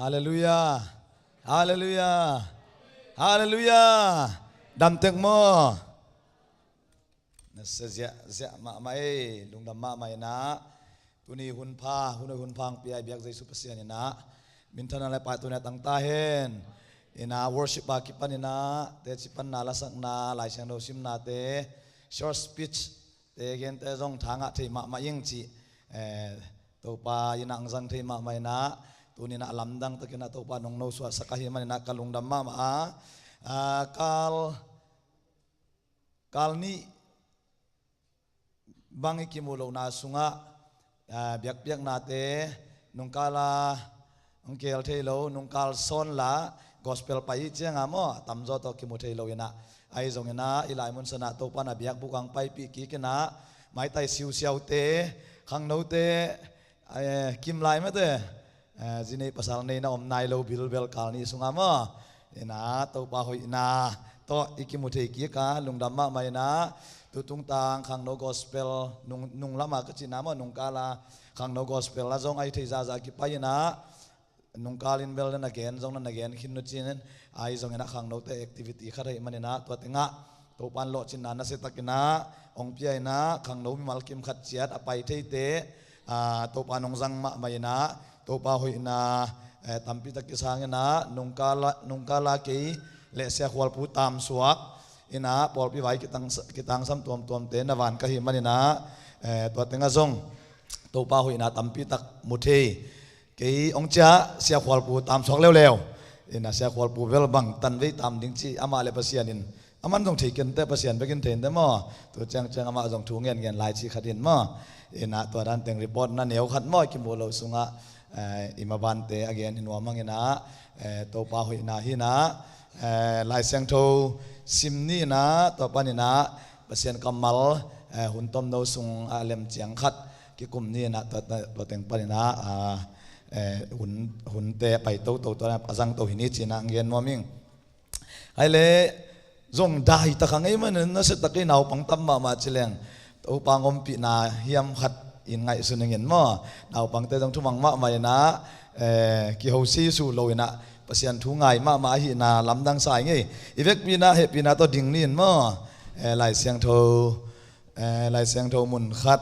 ฮาเลลูยาฮาเลลูยาฮาเลลูยาดำเต็งโมนั่นเสียมาไม่ลุงดำมาไม่นะตุนีหุ่นพาหุ่นพังปีไอเบียกใจสุภาษิตนี่นะมินทันอะไรไปตัวนี้ตั้งตาเห็นอินา worship บากิปันนี่นะเตจิปันนาละสักนาลายเชียงโนซิมนาเต short speech เตเกนเตจงทางอ่ะที่มายิงจีตัวปายินังจังที่มาไม่นะตัวนี้นะลำดังตะกี้นะตัวปานงโนสวดสักหิมันนะกัลุงดำมาkal ni bang ikimulo na sunga biak na te nungkala ongkel thelo nungkal son la gospel pai chenga mo tamzo to kimu thelo ina ai zong ina ilai mun sana to pana biak bukang pai pi ki kena mai tai siu siau te khang no te kim lai ma te jini pasal nei na om nai lo bil bel kal ni sunga mo ina to pa hoi na to ikimuthei ki ka lungdamma mai na tutung tang khang no gospel nung lama ka china ma nung kala khang no gospel la zong ai thei za ki pai na nung kalin bel na again zong na again khin no chin ai zong na khang no te activity khare mani na to tinga to pan lo chin na se takina ong pi ai na khang no mi mal kim khat chiat apai thei te to panong zang ma mai na to pa hoi na tampi tak kisang na nung kala ke le se khwal pu tam suak ina pol pi vai kitang sam tuam te na van ka hi manina to tenga zong to pa hui na tampi tak muthe ke ongcha se khwal pu tam suak lew ina se khwal pu vel bang tan ve tam ding chi ama le pasianin aman jong theiken te pasian bekin thein te mo to chang ama jong thu ngen lai chi khatin mo ina to dan teng report na neu khat mo ki mo lo sunga imaban te again hinwa mangina to pa hui na hi na lai Siangtho sim ni na to pani na pasien kamal hun tom no sung alem chiang khat ki kum ni na to teng pani na hun te pai to na azang to hini china ngen moming ai le zong dai ta khangai man na se takai naw pang tam ma chileng to pangom pi na hiam khat in ngai sunengin mo naw pang te jong thumang ma mai na ki ho si su loina pasian thu ngai ma hi na lamdang sai nge evek pina he pina to ding nin mo lai Siangtho mun khat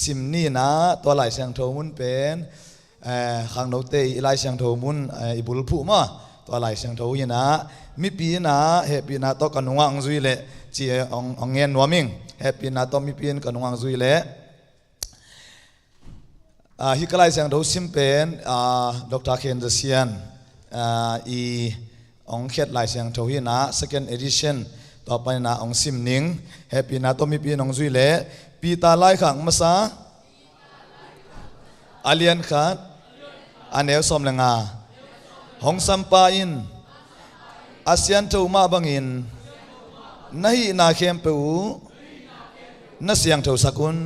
sim ni na to lai Siangtho mun pen khang no te lai Siangtho mun ibul phu ma to lai Siangtho hi na mi pi na he pina to kanungang zui le chi ong ngen noming he pina to mi pin kanungang zui le hi kalai Siangtho sim pen Dr. Ken Jasian ong khet lai Siangtho hi na second edition to pa na ong sim ning happy na to mi pi nong zui le pi ta lai khang masa alien khat aneu som lenga hong sampa in asian tho ma bangin nahi na khem pe u na Siangtho sakun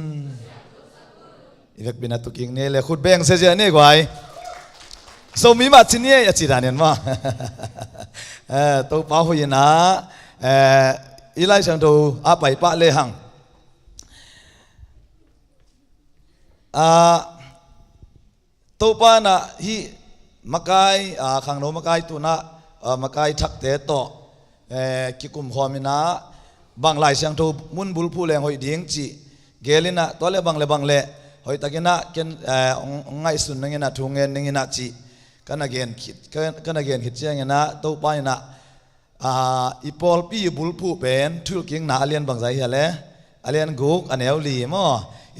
ivek bina tu king ne le khut beng se je ne gwai so mi ma chinie ya chiranen ma to pa hui na ilai Siangtho a pai pa le hang to pa na hi makai khang no makai tu na makai thak te to ki kum khomina bang lai Siangtho mun bul phu leng hoi ding chi gelina to le bang le hoi takina ken ngai sun ngena thungen ngena chi kan again hit chiang na to pa na ipol pi bul phu pen thul king na alien bang zai hele alien guk aneu li mo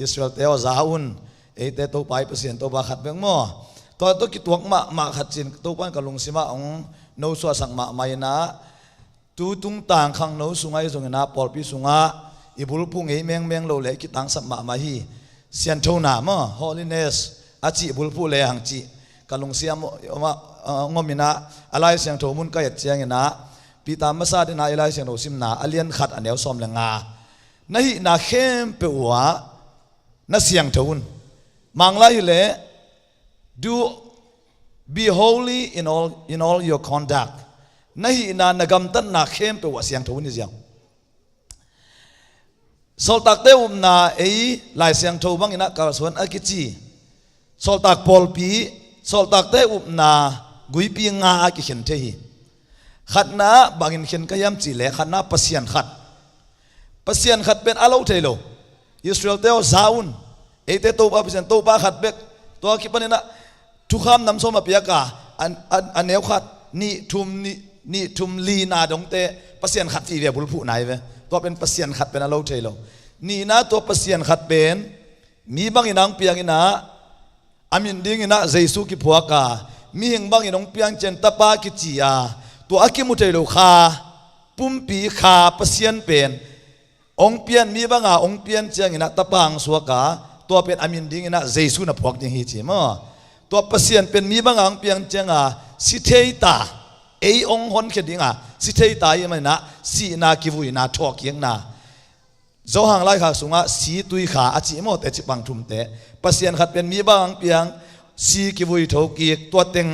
Israel te zaun e te to pai pasien to ba khat beng mo to ki tuak ma khat chin to pan kalung sima ong no so sang ma mai na tu tung tang khang no sungai zong na pol pi sunga ibul phu ngei meng lo le ki tang sam ma hi Siangtho na mo holiness achi bul phu le hang chi kalung siam ngomina alai Siangtho mun ka yat chiang na pita masa de na alai Siangtho sim na alien khat aneu som lenga nahi na khem pe wa na Siangtho un mangla hi le do be holy in all your conduct nahi na nagam tan na khem pe wa Siangtho ni jiang sol tak te na ei lai Siangtho bang ina ka son akichi sol tak pol pi sol tak te up na gui pi nga ki khen the hi khat na bangin khen kayam chi le khat na pasian khat ben alo thelo Israel te o zaun ete to pa pasian to pa khat bek to ki panina thu kham nam so ma pia ka an neu khat ni thum li na dong te pasian khat ti ve bul phu nai ve toเป็นpasian khat ben alo thelo ni na to pasian khat ben mi bangin ang piang ina amin ding ina jesu ki phuaka mi heng bangin ong piang chen tapa ki chia to akimu thelo kha pumpi kha pasian pen ong pian mi banga ong pian chiang ina tapang suaka to pen amin ding ina jesu na phuak ding hi chi ma to pasian pen mi banga ong piang changa si theita ei ong hon khedinga si theita i mai na si na ki vui na thok yang na zo hang lai kha sunga si tui kha achi mo te chi pang thum te pasian khat pen mi bang piang si ki vui tho ki to teng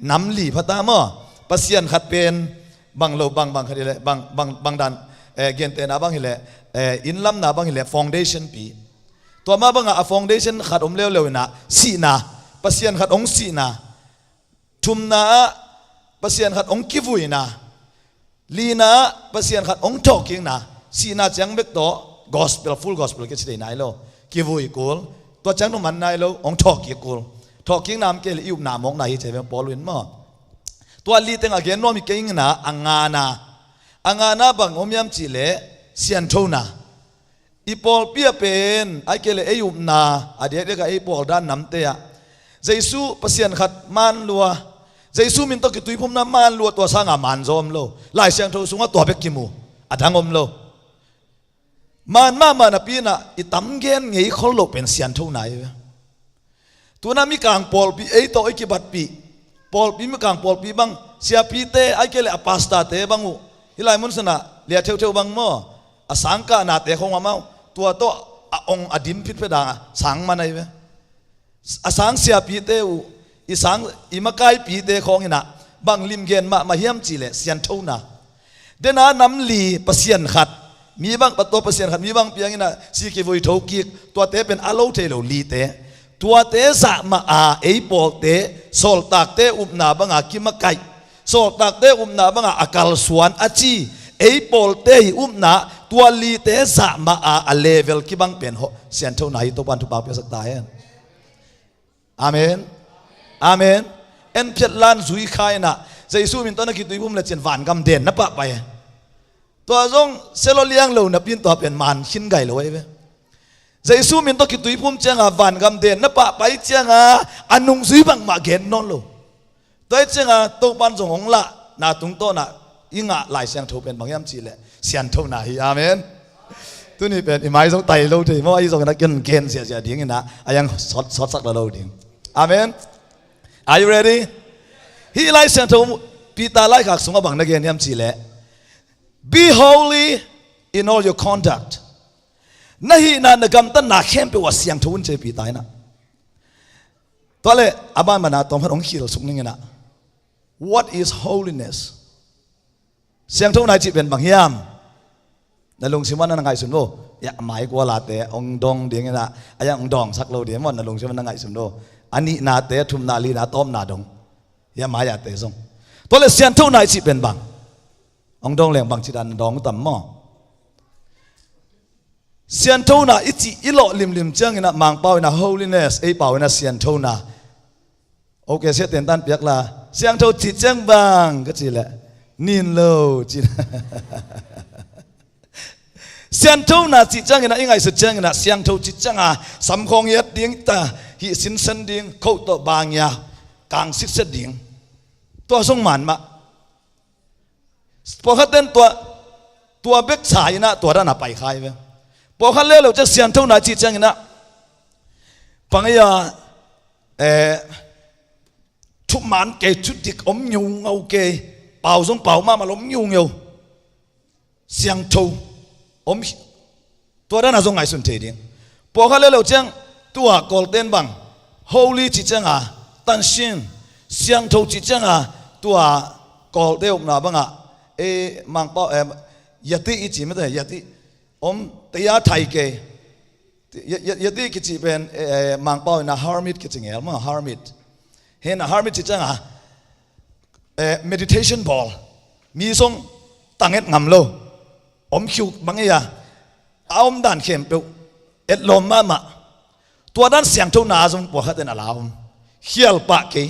nam li phata mo pasian khat pen bang lo bang khadile bang dan gen te na bang hile in lam na bang hile foundation pi to ma banga a foundation khat om lew na si na pasian khat ong si na thum na pasian khat ong ki vui na li na pasian khat ong thok king na si na chang bek to gospel full gospel ke chidai nai lo ki vui kul to chang no man nai lo ong thok ki kul thok king nam ke li up na mok na hi che polwin mo to li teng again no mi ke ing na angana bang omyam chi le Siangtho na ipol pia pen ai ke le ayup na ade de ka ipol dan nam te ya jesu pasian khat man lua jesu min to ki tui phum na man lua to sanga man zom lo lai Siangtho sunga to bek ki mu adangom lo man ma na pi na itam gen ngei khol lo pen Siangtho na ye tu na mi kang pol pi ei to ki bat pi pol pi mi kang pol pi bang sia pi te ai ke le apasta te bangu hilai mun sana lia theu bang mo asangka na te khong amau tua to ong adim phit pe da sang manai ve asang sia pi te u isang imakai pi te khong ina bang lim gen ma hiam chi le Siangtho na dena nam li pasian khat mi bang pato pasian khat mi bang piang ina si ki voi tho ki tua te pen alo the lo li te tua te za ma a ei pol te sol tak te up na banga ki makai sol tak te na banga akal suan achi ei pol te na tua li te za ma a level ki bang pen ho Siangtho na hi to pan thu ba pe sak ta hen amen en phet lan zui khai na jesu min to na ki tui bum la chen van gam den na pa pa to zong selo liang lo na pin to pen man khin gai lo ve jesu min to ki tui bum changa van gam den na pa pai changa anung zui bang ma gen non lo tôi chăng tôi ban dùng ông lạ na tung to na inga lại Siangtho pen bang yam chi le Siangtho na hi amen tu ni pen imai giống tay lâu thì mo ai giống na ken sia ding na ayang sot sak la lâu ding amen are you ready hi lai Siangtho pita lai khak sunga bang na gen yam chi le be holy in all your conduct na hi na gam tan na khem pe wa Siangtho un che pita na to le aban mana tom han ong khil suk ning na what is holiness Siangtho nai chi ben bang hiam na lung siman na ngai sun lo ya mai ko la te ong dong ding na aya ong dong sak lo de mon na lung siman na ngai sun lo ani na te thum na li na tom na dong ya ma ya te song to le Siangtho nai chi ben bang ong dong leng bang chi dan dong tam mo Siangtho na ichi ilo lim chang ina mang pau na holiness ei pau na Siangtho na okay se ten tan piak la Siangtho chi chang bang ka chi le nin lo chi Siangtho na chi chang ina ingai su chang ina Siangtho chi chang a sam khong yat ding ta hi sin san ding kho to bang ya kang sit set ding to song man ma po khaten to bek chai na to ra na pai khai ve po khan le lo cha Siangtho na chi chang ina pangaya thu man ke chu dik om nyu ngau ke pau song pau ma lom nyu nyu Siangtho om to ra na song ngai sun the ding po khan le lo chang tua golden bang holy chi chang a tan shin Siangtho chi chang a tua golden om na banga mang pau yati i chi me de yati om te ya thai ke yati ki chi ben mang pau na hermit ki ching el ma hermit hen a harmi chi changa meditation ball mi song tanget ngam lo om khiu bangaya aom dan khem pe et lom ma tua dan Siangtho na jong po khaten alaum hial pa ke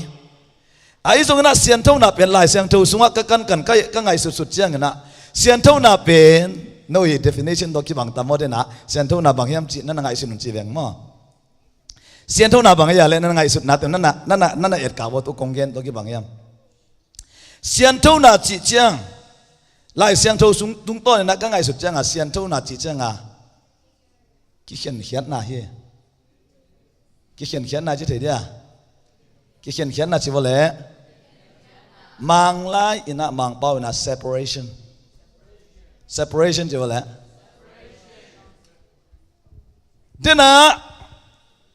ai jong na Siangtho na pen lai Siangtho sunga ka kan kai ka ngai sut chiang na Siangtho na pen no definition do ki bang tamode na Siangtho na bang hiam chi na ngai sin chi veng mo Siangtho na bang ya le na ngai sut na te na et ka bo tu konggen do ki bang hiam Siangtho na chi chiang lai Siangtho sung tung to na ka ngai sut chiang a Siangtho na chi chiang a ki hian na hi ki hian na chi the dia ki hian na chi bo le mang lai ina mang pau na separation chi bo le dena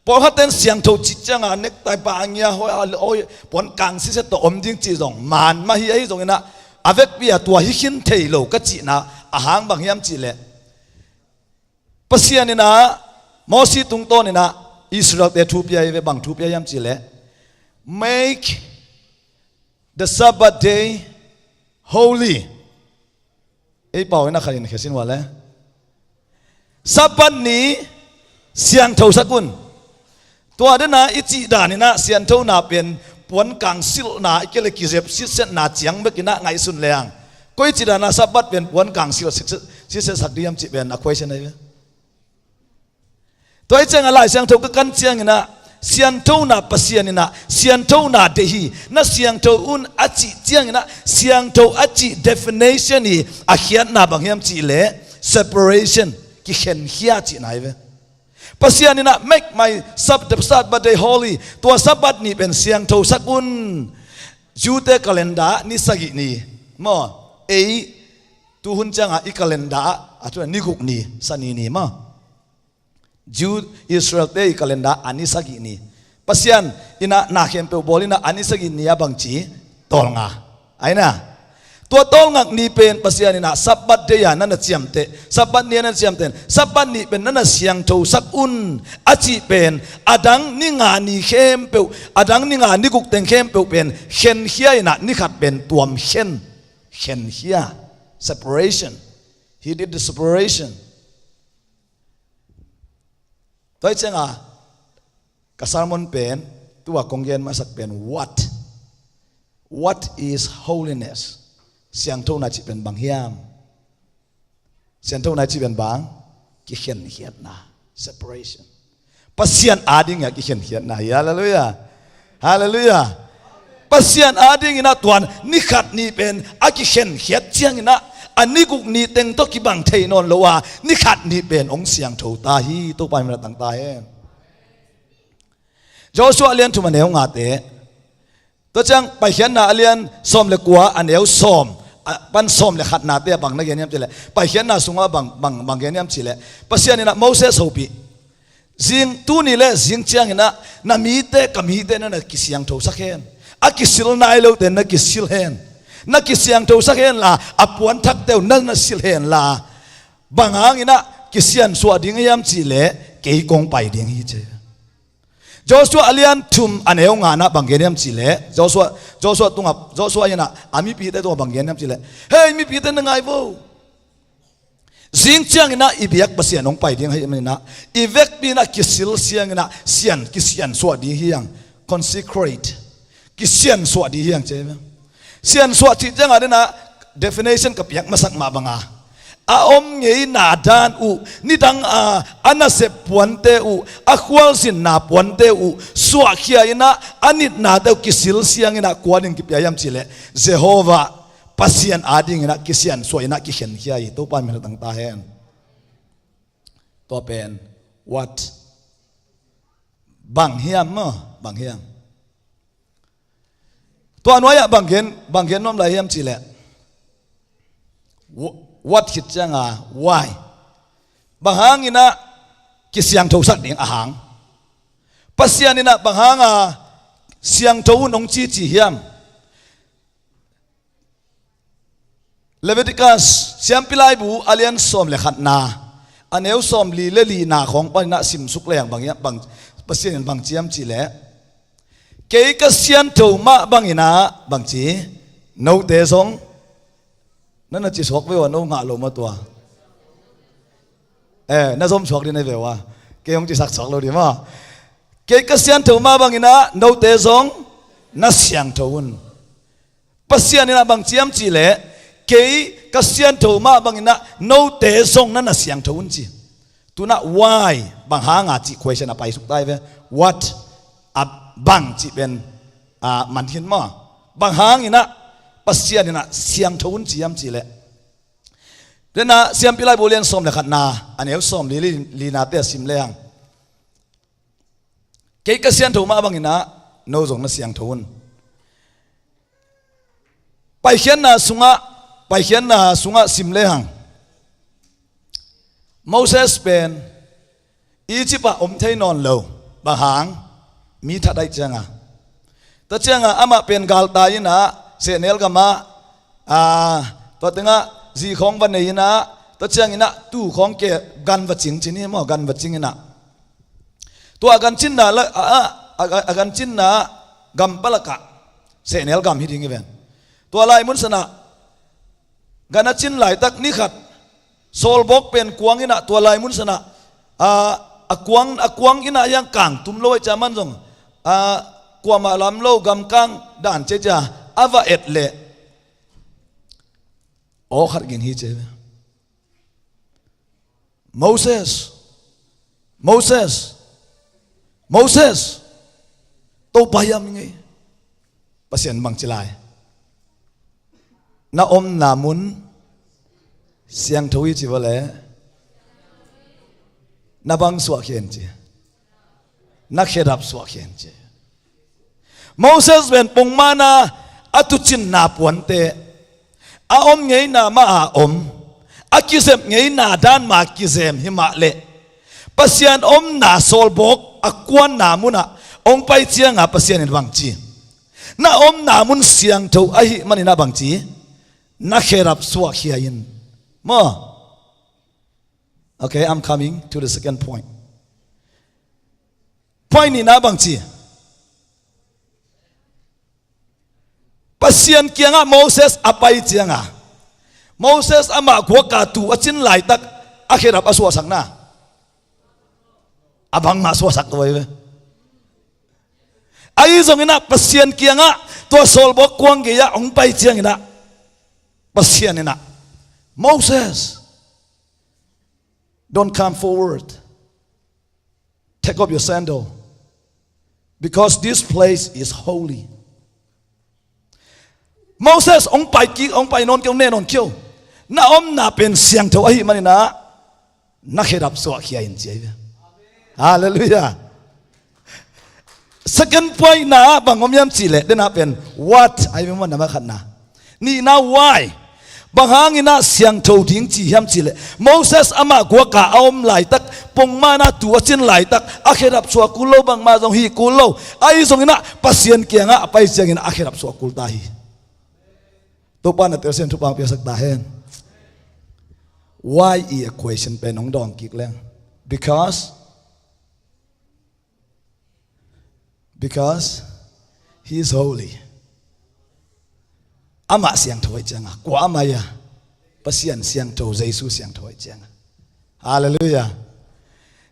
po haten Siangtho chi chiang a nek tai pa anya hoi pon kang si se to om jing chi jong man ma hi ai jong ina avek pi a tua hi hin thei lo ka chi na a hang bang hiam chi le pasian ina mosi tung to ni na Israel te thu pia ve bang thu pia yam chi le make the Sabbath day holy ei pau na khalin khesin wala Sabbath ni Siangtho sakun to adena ichi dan na Siangtho na pen pon kang sil na ikele ki rep sit set na chiang be kina ngai sun leang koi chi dana Sabbath pen pon kang sil sit set sak diam chi ben a question ai toi chang alai Siangtho ka kan chiang ina Siangtho na pasian ina Siangtho na dehi na Siangtho un achi chiang ina Siangtho achi definition ni a hian na bang hiam chi le separation ki hen hia chi nai ve pasian ina make my Sabbath day holy to Sabbath ni ben Siangtho sakun jute calendar ni sagi ni mo ei tu hun chang a i calendar atu ni guk ni sani ni ma Jude Israel te calendar anisagi ni pasian ina na khem pe bolina anisagi ni abang chi tolnga aina to tolnga ni pen pasian ina Sabbath day ya na chiamte Sabbath ni na chiamten Sabbath ni pen na Siangtho sakun achi pen adang ni nga ni khem pe adang ni nga ni guk teng khem pe pen hen hia ina ni khat pen tuam hen hia separation he did the separation toi changa ka sermon pen tua konggen masak pen what is holiness Siangtho na chi pen bang hiam Siangtho na chi pen bang ki hen hiat na separation pasian ading ya ki hen hiat na hallelujah pasian ading ina tuan ni khat ni pen a ki hen hiat chiang ina ani guk ni teng to ki bang thei non lowa ni khat ni pen ong Siangtho ta hi to pai mera tang ta hen Joshua alian thu maneu nga te to chang pai hian na alian som le kwa aneu som pan som le khat na te bang na gen yam chile pai hian na sunga bang gen yam chile pasian ina Moses hopi jing tu ni le jing chiang ina na mi te kami te na ki Siangtho sakhen a ki sil nai lo te na ki sil hen na ki Siangtho sakhen la apuan thak teu na sil hen la bangang ina ki sian suwa ding yam chi le ke kong pai ding hi che Joshua alian thum aneu nga na banggen yam chi le Joshua ina ami pi te to banggen yam chi le hey mi pi te na ngai bo jing chiang ina ibiak pasian ong pai ding hi na ivek pi na ki sil siang ina ki sian suwa di hiang consecrate ki sian suwa di hiang che sian suwa chi chang adena definition ka piak masak ma banga aom ngei na dan u ni dang ana se puante u akwal sin na puante u suwa khia ina anit na deu kisil siang ina kwanin ki piayam chile Jehovah pasian ading ina kisian suwa ina ki hen khia i to pan me tang ta hen to pen what bang hiam to anoya banggen nom la hiam chile what hit changa why bahang ina ki Siangtho sak ding ahang pasian ina bahanga Siangtho nong chi hiam Leviticus siam pilai bu alian som le khat na aneu som li na khong pa na sim suk leng bang pasian bang chiam chi le cái xiên thầu ma bằng ina bằng chỉ nấu tế giống nó chỉ sọc với vào nấu ngã lỗ mà tua nó giống sọc đi này về wa cái ông chỉ sạc sọc lâu đi mà cái xiên thầu ma bằng ina nấu tế giống nó xiang thầu un pas xiên ina bằng chiam chỉ lệ cái xiên thầu ma bằng ina nấu tế giống nó xiang thầu un chỉ tu na why bằng hàng ngã chỉ question apa isuk tai về what bang chỉ bên man hin mà bằng hàng ina pasian ina siang thôn chỉ am chỉ lệ đến na siam pilai bolian som le khat na anh em som li na te sim le hang cái sian thôn mà bằng ina nô zong na siang thôn pai hian na sunga sim le hang Moses ben Egypt om thei non lo bằng hàng mi thà đại chăng ta chăng ama pen gal ta ina se nel gama to tenga ji khong ban nei ina ta chang ina tu khong ke gan va ching chini mo gan va ching ina to gan chin na la gan chin na gam palaka se nel gam hi ding even to lai mun sana gana chin lai tak ni khat sol bok pen kuang ina to lai mun sana akuang ina yang kang tum loi chaman jong qua mà làm lâu gam cang đàn chế cha ava et lệ ô khát gìn hi chế Moses tô bayam ngay pasien bằng chỉ lại na na muốn siang thui chỉ vào lẽ na bang suak hiền chứ na khedap suak hiền chứ Moses ben pong mana atuchin na puante om ngei na ma om akisem ngei na dan ma kisem himale pasian na solbok akwan na muna ong pai chianga pasian in bangchi na na mun siang tho ahi manina bangchi na kherap suak hiain mo. Okay, I'm coming to the second point. Point ni na bangchi pasian kianga Moses apai chianga Moses ama ko ka tu achin lai tak akhirap aswa sakna abang ma aswa sak toy ai zong ina pasian kianga to sol bok kwang ge ya ong pai chiang ina pasian ina Moses don't come forward, take off your sandal because this place is holy. Moses ông pai non kêu ne non kêu na na pen siang tho ahi manina na khedap so khia in chei hallelujah. Second point na bang yam chile den pen what I want na khat na ni na why bang hangina siang tho ding chi yam chile Moses ama gwa ka lai tak pong mana tu achin lai tak akhedap so kulo bang ma jong hi kulo ai jong ina pasien kianga apai chiang ina akhedap so kul ta hi to pa na tersen tu pang pia sak ta hen why e equation pe nong dong kik leng because he is holy ama siang thoi changa kwa amaya pasian siang tho Jesus siang thoi changa hallelujah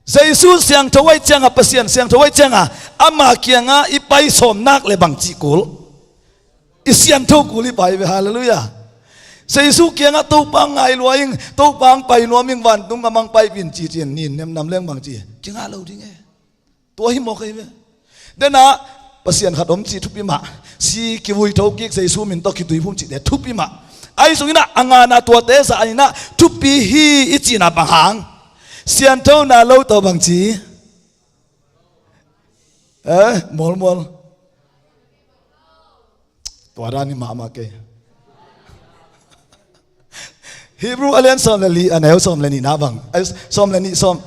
Jesus siang thoi changa pasian siang thoi changa ama kianga ipai som nak le bang chi kul isian tho kuli pai hallelujah Jesus kianga to pang ngai loing to pang pai no ming wan tung amang pai bin chi chen nin nem nam leng bang chi kinga lo ding e to hi mo kai ve dena pasian khatom chi thupi ma si ki vui tho ki Jesus min to ki tui phum chi de thupi ma ai sungina angana to te sa anina thupi hi ichina bang hang sian tho na lo to bang chi mol Tuarani mama ke Hebrew alien som lali anel som lani na bang som lani som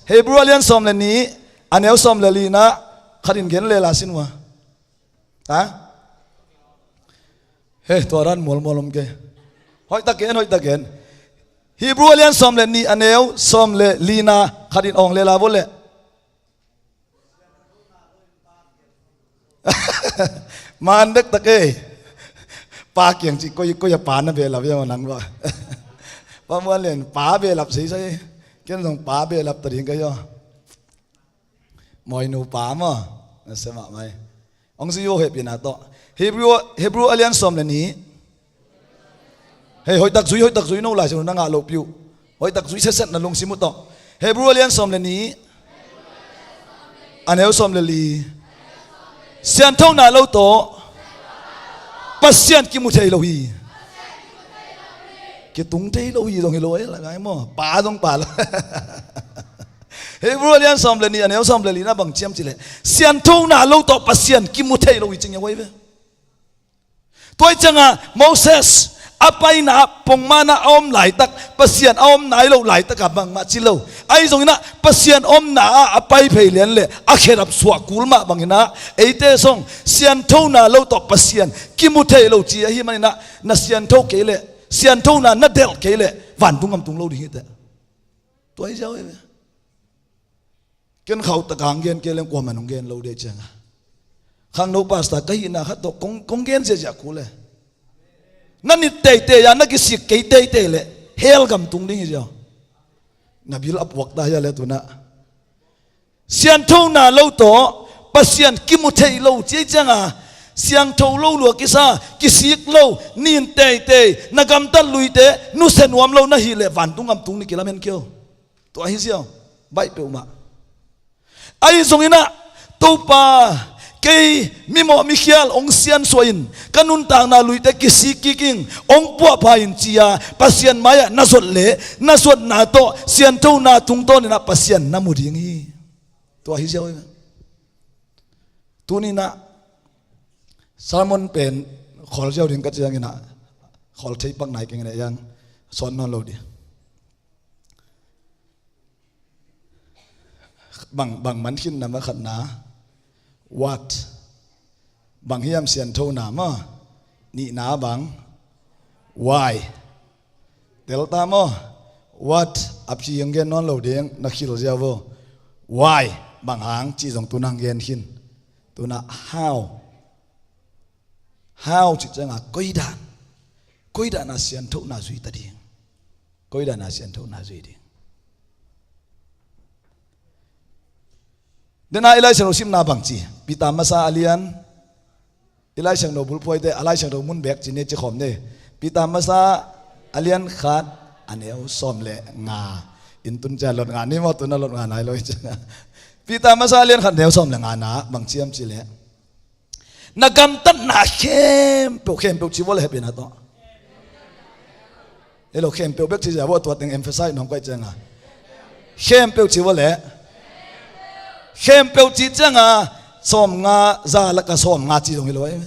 Hebrew alien som lani anel som lali na kharin gen le la sinwa ha he tuaran molom ke hoi ta gen Hebrew alien som lani anel som le lina kharin ong le la bole man đắc tắc ấy pa kiềng chỉ coi pa nó về làm gì mà nắng quá pa muốn liền pa về làm gì vậy cái dòng pa về làm tự nhiên cái gì mọi nụ pa mà nó sẽ mà mày ông sư vô hệ biển nào to Hebrew alien som lên ní hey hồi tắc duy nô lại cho nó ngã lộ piu hồi tắc duy xét là lông xí một to Hebrew alien som lên ní anh em som lên li Siangtho na lâu to pasien ki mu thei lo hi ki tung thei lo hi dong hi loi la ngai mo pa dong pa la Hebrew lian som le ni anel som le li na bang chiam chi le Siangtho na lo to pasien ki mu thei lo hi ching ya wai ve toi changa Moses apai na pongmana om lai tak pasien om nai lo lai tak bang ma chi lo ai zong ina pasien om na apai phei len le a kherap suwa kulma bangina eite song Siangtho na lo to pasien kimu thei lo chi hi manina na Siangtho ke le Siangtho na del ke le van tungam tung lo ding te toi jao e ken khau ta kang gen ke leng kwa manong gen lo de changa khang no pasta kai na khat to kong gen je ja ku le nani tei ya na ki sik ke tei le hel gam tung ding hi jo nabil apwak ta ya le tuna Siangtho na lo to pasien kimu thei lo chi changa Siangtho lo lu ki sa ki sik lo nin tei na gam ta lui te nu sen wam lo na hi le van tung gam tung ni kilamen kyo to hi sia bai pe ma ai zong ina to pa cái mimo Michael ông sian soin kanun tang na lui te kisi kiking ông bua pain chia pasien maya na zot na to Siangtho na tung to ni na pasien na muding hi to hi jao tu ni na salmon pen khol jao ding ka chiang ina khol thei pak nai keng ne yang son non lo di bang man khin na ma khat na what bang hiam Siangtho na ma ni na bang why delta mo what ap chi yang gen non lo ding na khil jawo why bang hang chi jong tu nang gen khin tu na how chi changa koi da na Siangtho na zui ta ding koi da na Siangtho na zui ding dena ilai sang sim na bang chi pita masa alian ilai sang no bul poi te alai sang do mun bek chi ne chi khom ne pita masa alian khat aneu som le nga in tun cha lot nga ni mo tun lot nga nai loi cha pita masa alian khat neu som le nga na bang chiam chi le na gam tat na khem pe chi wol happy na to elo khem pe bek chi ja bo to teng emphasize nom kai cha nga khem pe chi wol le khem pe chi changa som nga za la ka som nga chi dong loi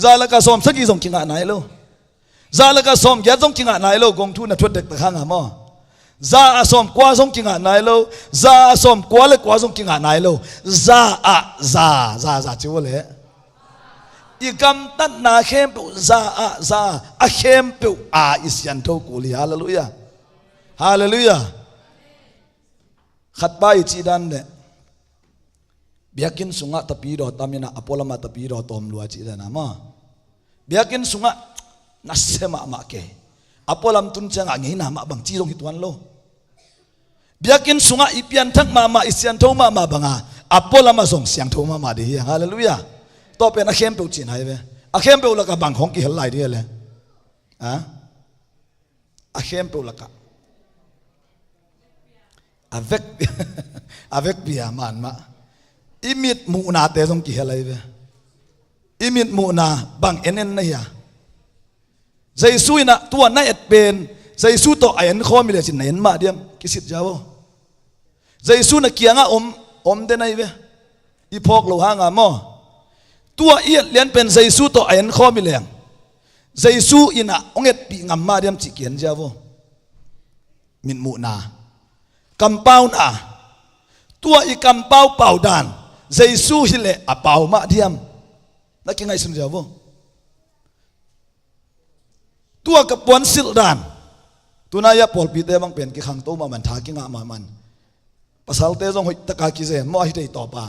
za la ka som saki dong kinga nai lo za la ka som ya dong kinga nai lo gong thu na thot dek ta khang mo za a som kwa dong kinga nai lo za a som kwa le kwa dong kinga nai lo za chi wo le i gam tat na khem pe za a khem pe a Siangtho ku li hallelujah khat bai chi dan ne biakin sunga tapi do tamina apolama tapi do tom lua chi dan ma biakin sunga nasema ma ke apolam tun chang angi na ma bang chi dong hituan lo biakin sunga ipian thak ma Siangtho ma banga apolama song Siangtho ma de hi hallelujah to pe na khem pe chi nai ve a khem pe la ka bang khong ki hel lai de le a khem pe la ka avec bia man ma imit mu na te song ki helai ve imit mu na bang enen na ya Jesu ina tua na et pen Jesu to ayen khom le chin nen ma diam kisit jawo Jesu na kianga om de nai ve i phok lo hanga mo tua iet lian pen Jesu to ayen khom le Jesu ina onget pi ngam ma diam chi kian jawo min mu na compound tua i compound pau dan Jesu hile a pau ma diam na ki ngai sun jawo tua ka pon sil dan tunaya pol pi te bang pen ki khang to ma man tha ki nga ma man pasal te jong hoi taka ki je mo hi dei to pa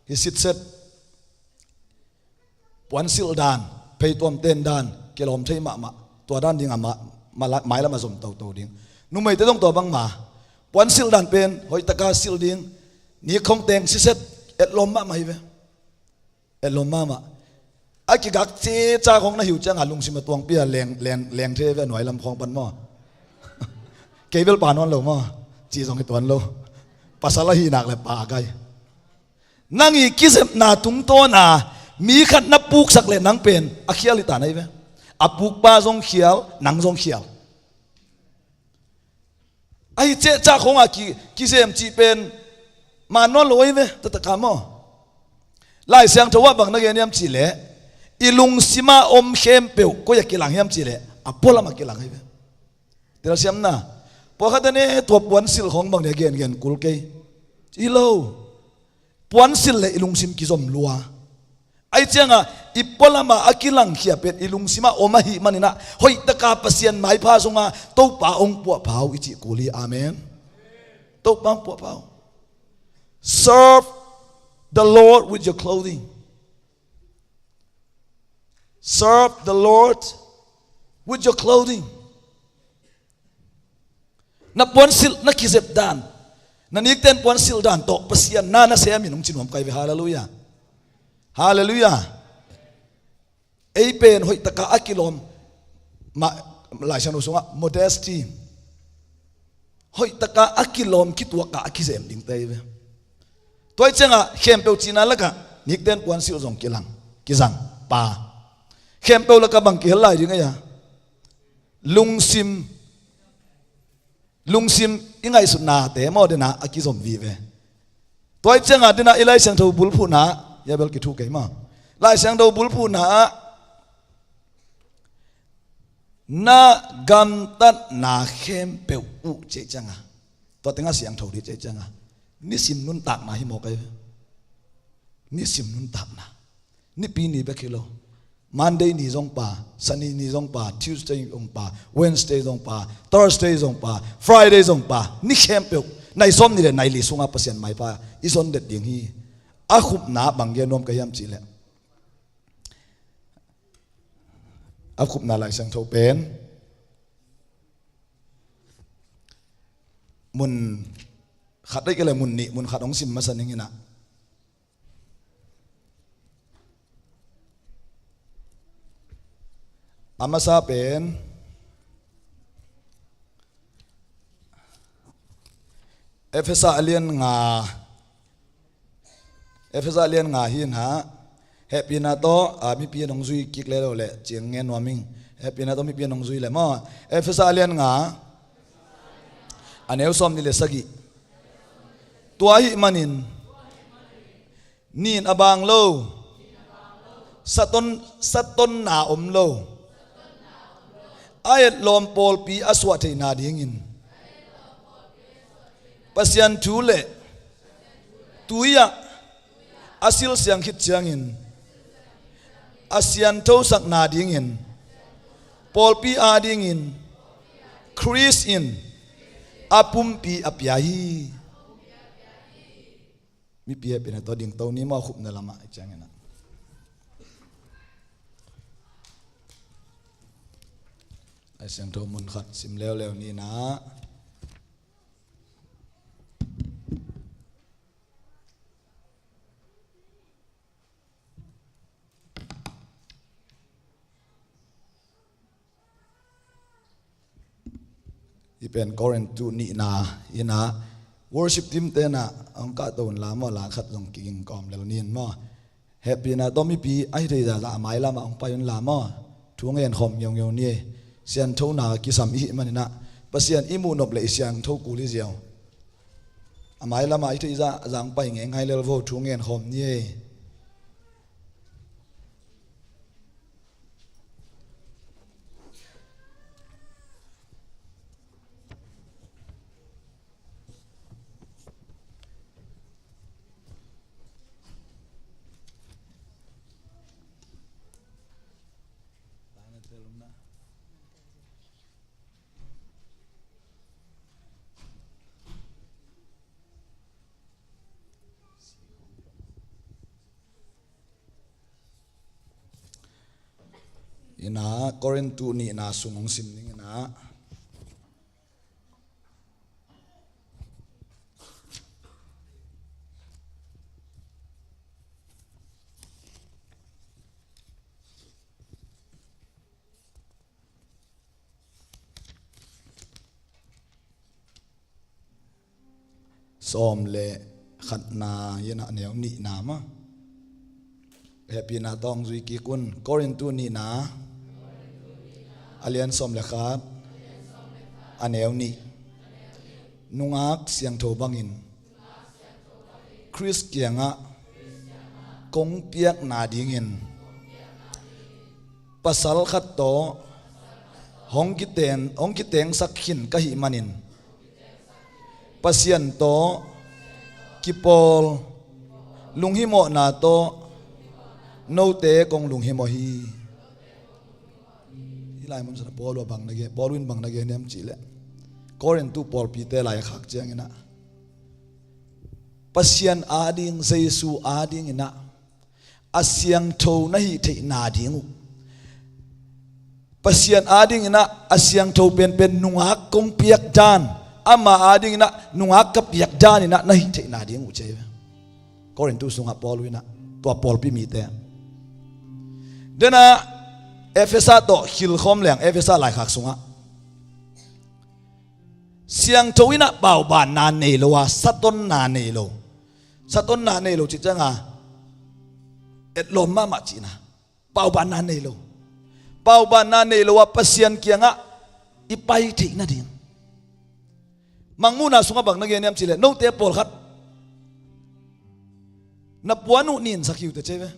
hi sit set puan sil dan pei tom ten dan kelom thei ma tua dan ding ama mai la ma zum to ding nu mai te dong to bang ma puan sil dan pen hoi taka sil ding ni khong teng si set et lom ma mai ve et lom ma ai ki gak che cha khong na hiu chang alung sim tuang pia leng the ve noi lam khong pan mo ke vel pa non lo mo chi jong ki tuan lo pasala hi nak le pa gai nangi kisep na tung to na mi khat na puk sak le nang pen a khial ta nai ve a puk pa jong khial nang jong khial ai che cha khong a ki sem chi pen ma non loi ve ta ka mo lai siang tho wa bang na ge niam chi le ilung sima om khem pe ko ya kilang hiam chi le a pola ma kilang ai ve tel siam na po khat ne to puan sil khong bang ne gen kul ke ilo puan sil le ilung sim ki zom lua ai changa ipolama akilang khia pet ilung sima oma hi manina hoi taka pasian mai pha zonga to pa ong pu phau ichi kuli amen to pa pu phau serve the Lord with your clothing, serve the Lord with your clothing. Na puan sil na kisep dan na nikten puan sil dan to pasian na se minung chinom kai ve hallelujah hallelujah ei pen hoi taka akilom ma lai sanu sunga modesty hoi taka akilom kitwa ka akisem ding tai ve toy chenga khem pe china laka nikten puan sil jong kilang kizang pa khem pe laka bang ki helai ringa ya lungsim ingai su na te mo de na akizom vi ve toy chenga dina ilai sang tho bul phu na ya bel ki thu ke ma lai sang tho bul phu na gam tat na khem pe u che changa to tenga siang tho di che changa ni sim nun tak na hi mo kai ni sim nun tak na ni pi ni be kilo Monday ni zong pa, Sunday ni zong pa, Tuesday zong pa, Wednesday zong pa, Thursday zong pa, Friday zong pa, ni kempel, nai som ni le nai li sunga pasien mai pa, ison det ding hi, a khup na bang ge nom kayam chi le, a khup na lai sang tho pen, mun khat dai ke le mun ni mun khat ong sim ma san ning ina. Amasa pen Efesa alien nga hin ha happy na to mi pi nong zui kik le lo le ching nge noming happy na to mi pi nong zui le mo Efesa alien nga aneu som ni le sagi tua hi manin nin abang lo saton na lo ayat lom pol pi aswa thei na dingin pasian thule tuya asil siang khit chiangin asian tho sak na dingin pol pi a dingin Chris in apum pi apyahi mi pi pe na to ding to ni ma khup na lama changena ai sang tho mun khat sim leo ni na ipen current tu ni na ina worship team te na ang ka ton la mo la khat jong king kom lel nin mo happy na to mi pi ai thei da la mai la ma ong pa yun la mo thuang en khom yong yong ni sian tho na ki sam hi manina pasian imu nop le siang tho ku li jiao amai la mai thei za jang pai nge ngai lel vo thuang en khom ni ina Korintu ni na sungong sim ning ina som le khat na yena neu ni na ma happy na tong zui ki kun Korintu ni na alian som le khat aneu ni nungak siangtho bangin Chris kianga kong piak na dingin pasal khat to hong kiteng sakhin ka hi manin pasian to kipol lunghimo na to note kong lunghimo hi ilai mon sa polo bang nage bolwin bang nage nem chile Korintu pol pite lai khak chang ina pasian ading Jesu ading ina asyang tho na hi the na ding pasian ading ina asyang tho pen nunga kong piak dan ama ading ina nunga ka piak dan ina na hi the na ding u che Korintu sunga pol ina to pol pi mi te dena Efesa to hil khom leng Efesa lai khak sunga siang thowina pau ban na nei lo wa saton na nei lo chi changa et lom ma china pau ban na nei lo wa pasian kianga ipai thei na ding mangmuna sunga bang na ge nem chile no te pol khat na puanu nin sakhiu te cheve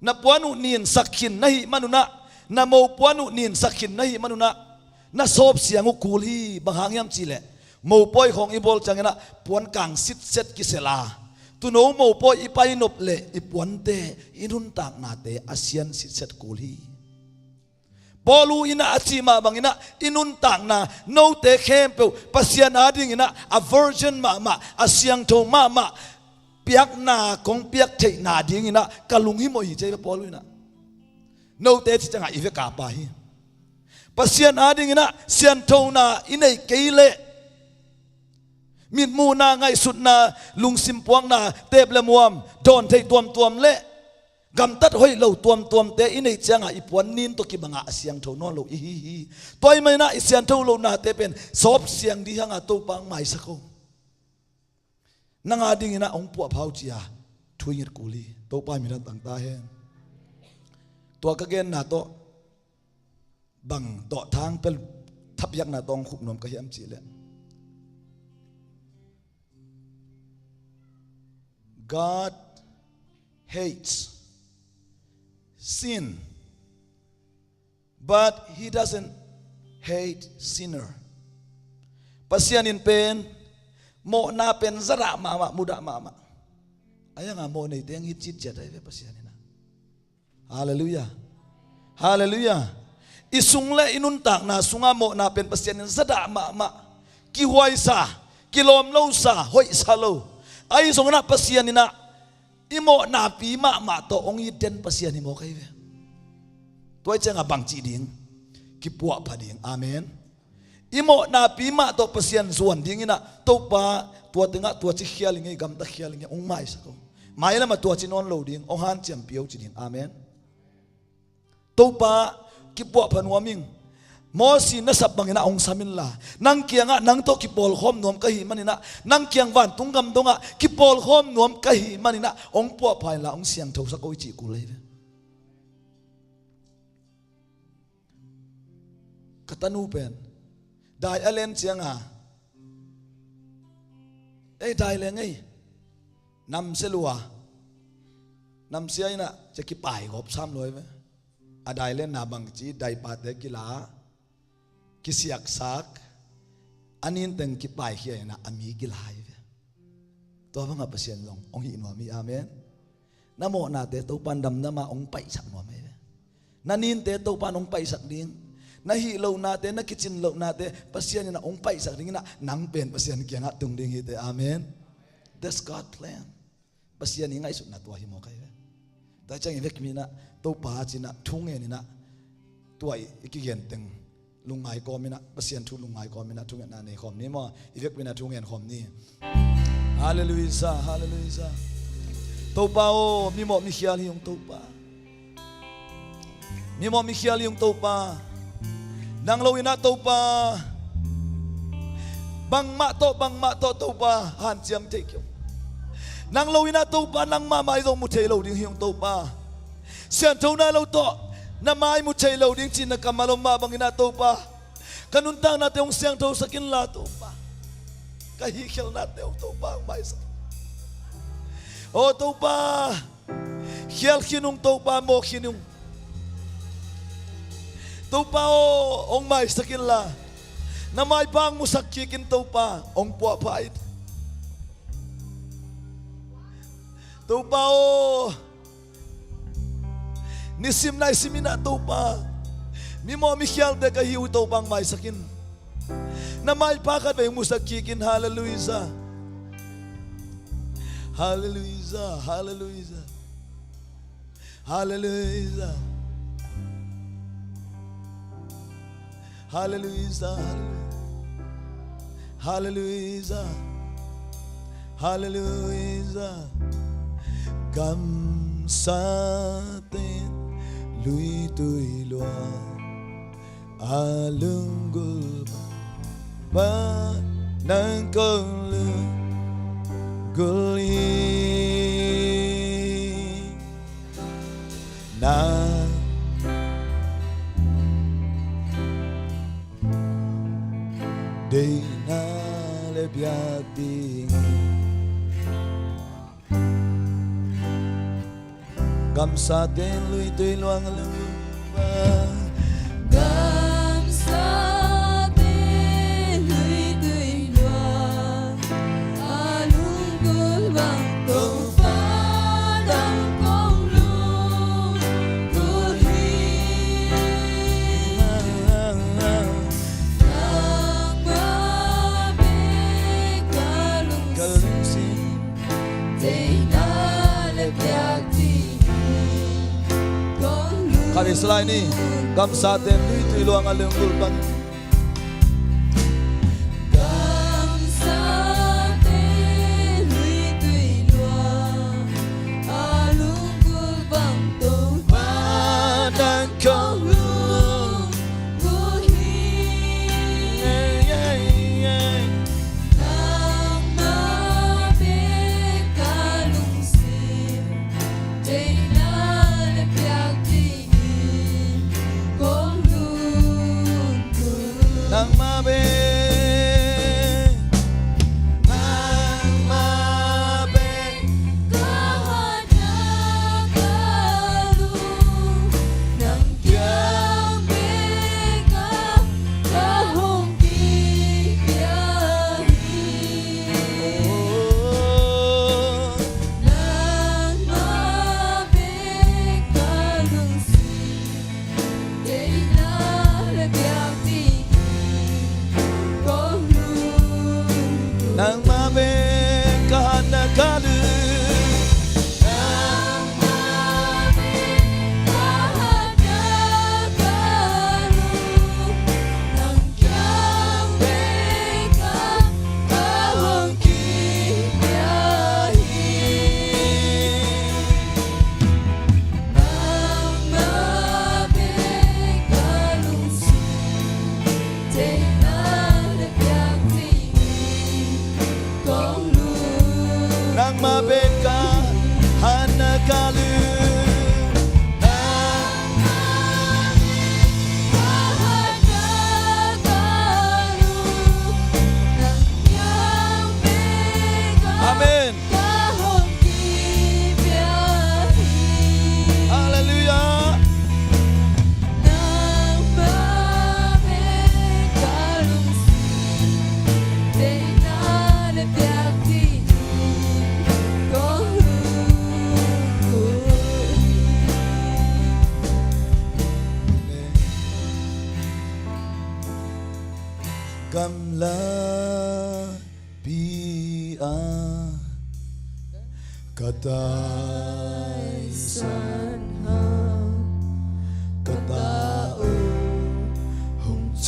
na puanu nin sakhin nahi manuna na mo puanu nin sakhin nahi manuna na sop siangu kul hi banghang yam chile mo poi khong ibol changena puan kang sit set kisela tu no mo poi ipai nop le ipuan te inun tak na te asian sit set kul hi bolu ina achima bangina inun tak na no te khem pe pasian ading ina a virgin ma asyang tho ma piak na kong piak thei na ding ina kalung hi mo hi che polu ina no te chi changa ive ka pa hi pasian ading ina sian tho na inei keile min mu na ngai sut na lung sim puang na tep le muam don thei tuam le gam tat hoi lo tuam te inei changa ipuan nin to ki banga siang tho non lo hi toy mai na sian tho lo na te pen sop siang di hanga to pang mai sako nanga ding ina ong pu phau chia thuingit kuli to pa mi ran tang ta hen to ka gen na to bang to thang pel thap yak na tong khup nom ka hiam chi le God hates sin but he doesn't hate sinner pasian in pen mo na pen zara mama muda mama ayang mo nei teng hit chit chat ai pasian ina hallelujah isung le inun tak na sunga mo na pen pasian zada ma ki huai sa kilom lo sa hoi sa lo ai song na pasian ina imo na pi ma to ong i den pasian imo kai ve toy changa bang chi ding ki puwa pa ding amen imo na pi ma to pasian zuan ding ina to pa tua tenga tua chi khialing ei gam ta khialing ong mai sa ko mai la ma tua chi non lo ding ong han chem piau chi ding amen to pa ki puwa pa nuaming mo si na sap bangina ong samin la nang kianga nang to ki pol khom nom ka hi manina nang kiang van tungam donga ki pol khom nom ka hi manina ong puwa phai la ong siang tho sa ko chi ku le katanu pen dai alen chianga ei dai le ngai nam selua nam sia ina che ki pai gop sam loi ve a dai le na bang chi dai pa te ki la ki siak sak anin teng ki pai hi na ami ki lai ve to banga pasien long ong hi no mi amen namo na te to pandam na ma ong pai sak no me nanin te to pan ong pai sak ding na hi lo na te na kitchen lo na te pasien na ong pai sak ding na nang pen pasien ki nga tung ding hi te amen that's God plan pasien ngai su na to hi mo kai ta chang vek mi na to pa chi na thung e ni na tuổi cái hiện tình lung ngày có mình bác sĩ thu lung ngày có mình thu nhận này khom ní mà việc mình thu nhận khom ní hallelujah hallelujah tàu bao mi mò mi khia li yung tàu ba mi mò mi khia li yung tàu ba nang lâu ina tàu ba bang ma to tàu ba han chiam thế kiểu nang lâu ina tàu ba nang ma mai dòng một thế lâu đi yung tàu ba Siangtho na lâu to na mai một thế lâu đi chín na kamalom ma bang ina tàu ba kanun tang na tayong Siangtho sa kinla tàu ba kahikil na tayong tàu ba mai sa o tàu ba hiel kinung tàu ba mo kinung tàu ba o ông mai sa kinla na mai bang mo sakkikin tàu ba ông puwa pait tàu ba o nisim na isimina tàu ba mi mo mi hiel de ka hiu tàu bang mai sakin na mai pa ka be mo sakkikin hallelujah hallelujah hallelujah hallelujah hallelujah hallelujah hallelujah gam sa tên lui tui loa alungul ba nang con lương guli na day na le biak ding gam sa tên lui tui loang lưng ba gam sa tên lui tui loang alung gul bang tàu ba đang con lung gul hi nang ba be kalung sin day na le biak kali selain ni gam sa tên lui tui loang alung gul bang gam sa tên lui tui loang alung gul bang tàu ba đang con lung gul hi nang ma be kalung sin day na le biak di con lung gul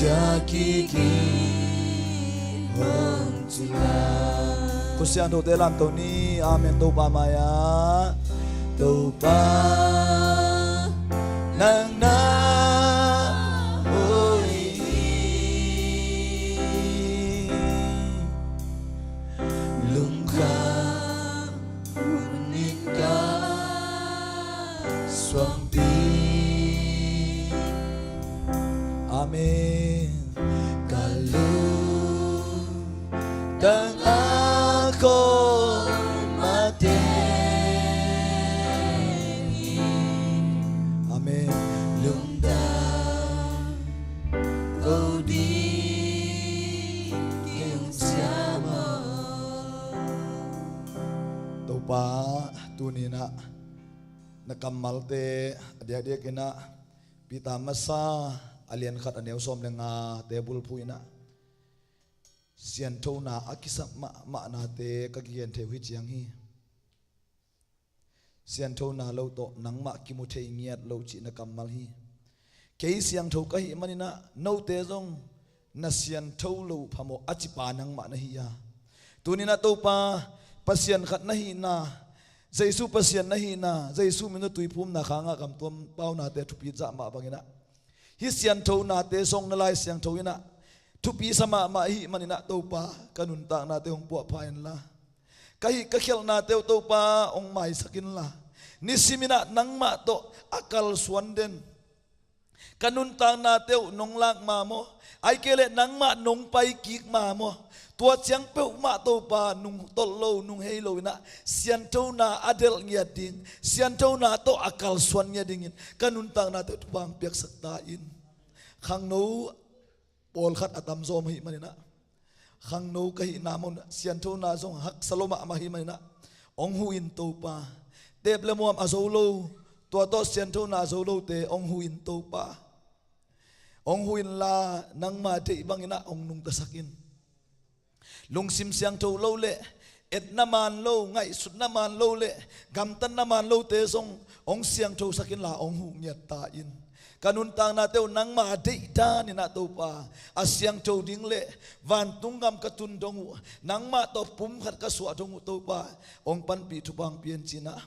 Jaki ki hong chula Ku Siangtho Te Lam Tau Ni Amen Tau Pa Maya Tau Pa Nang Na Oi Lung Kha Unika Swang Pi Amen Kalau dan aku mati Amen lungdang kau di kiung siapa Tau Pa tu ni na nakamal te dia kena pita masa alien khat aneu som lenga table puina Siangtho na akisa ma na te kagian te hui chiang hi Siangtho na lo to nang ma ki mu thei ngiat lo chi na kamal hi ke Siangtho ka hi manina no te zong na Siangtho lo phamo achi pa nang ma na hi ya tunina to pa pasien khat na hi na Jaisu pasien na hi na Jaisu min tui phum na khanga kam tom pau na te thupi za ma bangina hi Siangtho na te song na lai Siangtho ina thupi sama ma hi manina to pa kanun ta na te hong pu phain la kai ka khel na te to pa ong mai sakin la nisimina nangma to akal swanden kanun ta na te nong lak ma mo ai kele nangma nong pai kik ma mo tua chiang pe ma to pa nung tol lo nung hei lo na Siangtho na adel ngia ding Siangtho na to akal swan ngia dingin kanun ta na te bang piak sakta in khang no Paul khat atam zom hi manina khang no ka hi namon Siangtho na zong hak saloma ma hi manina ong huin to pa te ble mo azolo to Siangtho na azolo te ong huin to pa ong huin la nang ma te bangina ong nung tasakin lungsim Siangtho lo le et naman lo ngai sut naman lo le gamtan naman lo te zong ong Siangtho sakin la ong hu ngiat ta in kanun tang na teu nang ma de ta ni na to pa asyang to ding le van tungam katun dong nang ma to pum khat ka su dong to pa ong pan pi thu bang pian china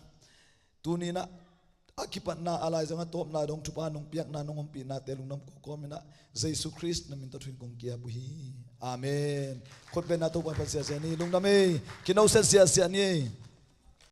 tu ni na akipat na alai janga top na dong thu pa nong piak na nong pi na te lungnam ko komina Jesu Christ na min to thin kong kia bu hi amen khot be na to pa pa sia ni lungnam e kinau se sia ni